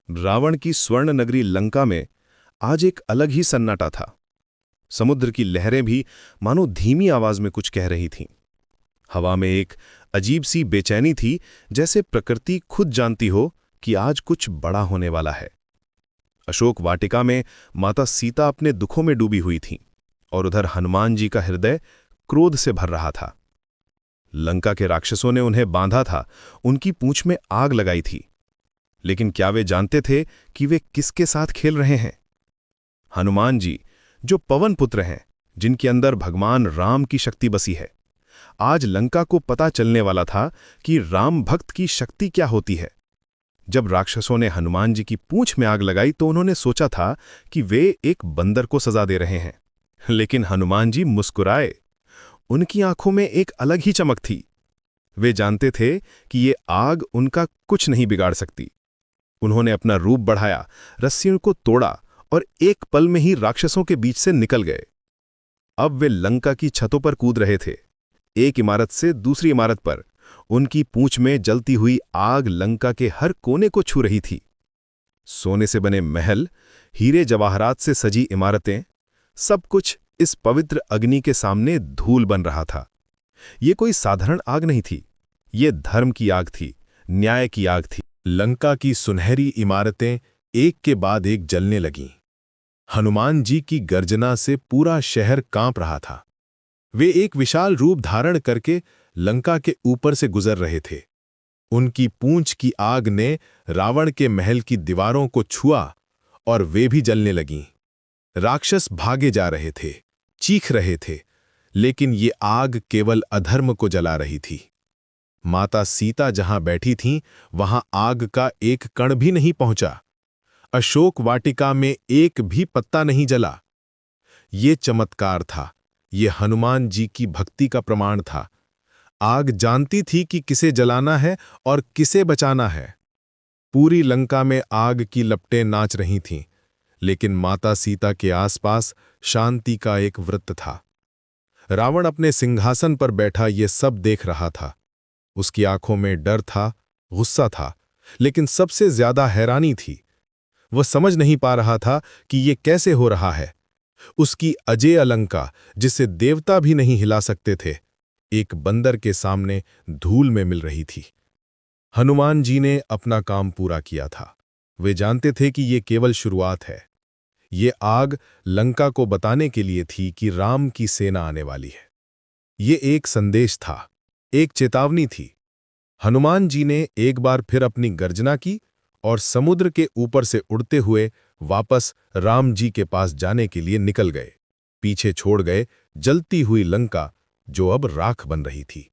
रावण की स्वर्ण नगरी लंका में आज एक अलग ही सन्नाटा था। समुद्र की लहरें भी मानो धीमी आवाज में कुछ कह रही थीं। हवा में एक अजीब सी बेचैनी थी, जैसे प्रकृति खुद जानती हो कि आज कुछ बड़ा होने वाला है। अशोक वाटिका में माता सीता अपने दुखों में डूबी हुई थीं और उधर हनुमान जी का हृदय क्रोध से भर रहा था। लंका के राक्षसों ने उन्हें बांधा था, उनकी पूंछ में आग लगाई थी, लेकिन क्या वे जानते थे कि वे किसके साथ खेल रहे हैं? हनुमान जी, जो पवन पुत्र हैं, जिनके अंदर भगवान राम की शक्ति बसी है। आज लंका को पता चलने वाला था कि राम भक्त की शक्ति क्या होती है। जब राक्षसों ने हनुमान जी की पूंछ में आग लगाई तो उन्होंने सोचा था कि वे एक बंदर को सजा दे रहे हैं, लेकिन हनुमान जी मुस्कुराए। उनकी आंखों में एक अलग ही चमक थी। वे जानते थे कि ये आग उनका कुछ नहीं बिगाड़ सकती। उन्होंने अपना रूप बढ़ाया, रस्सियों को तोड़ा और एक पल में ही राक्षसों के बीच से निकल गए। अब वे लंका की छतों पर कूद रहे थे, एक इमारत से दूसरी इमारत पर। उनकी पूंछ में जलती हुई आग लंका के हर कोने को छू रही थी। सोने से बने महल, हीरे जवाहरात से सजी इमारतें, सब कुछ इस पवित्र अग्नि के सामने धूल बन रहा था। ये कोई साधारण आग नहीं थी, ये धर्म की आग थी, न्याय की आग थी। लंका की सुनहरी इमारतें एक के बाद एक जलने लगीं। हनुमान जी की गर्जना से पूरा शहर कांप रहा था। वे एक विशाल रूप धारण करके लंका के ऊपर से गुजर रहे थे। उनकी पूंछ की आग ने रावण के महल की दीवारों को छुआ और वे भी जलने लगीं। राक्षस भागे जा रहे थे, चीख रहे थे, लेकिन ये आग केवल अधर्म को जला रही थी। माता सीता जहां बैठी थीं, वहां आग का एक कण भी नहीं पहुंचा। अशोक वाटिका में एक भी पत्ता नहीं जला। ये चमत्कार था, ये हनुमान जी की भक्ति का प्रमाण था। आग जानती थी कि किसे जलाना है और किसे बचाना है। पूरी लंका में आग की लपटें नाच रही थीं, लेकिन माता सीता के आसपास शांति का एक वृत्त था। रावण अपने सिंहासन पर बैठा ये सब देख रहा था। उसकी आंखों में डर था, गुस्सा था, लेकिन सबसे ज्यादा हैरानी थी। वह समझ नहीं पा रहा था कि ये कैसे हो रहा है। उसकी अजेय लंका, जिसे देवता भी नहीं हिला सकते थे, एक बंदर के सामने धूल में मिल रही थी। हनुमान जी ने अपना काम पूरा किया था। वे जानते थे कि ये केवल शुरुआत है। ये आग लंका को बताने के लिए थी कि राम की सेना आने वाली है। ये एक संदेश था, एक चेतावनी थी। हनुमान जी ने एक बार फिर अपनी गर्जना की और समुद्र के ऊपर से उड़ते हुए वापस राम जी के पास जाने के लिए निकल गए। पीछे छोड़ गए जलती हुई लंका, जो अब राख बन रही थी।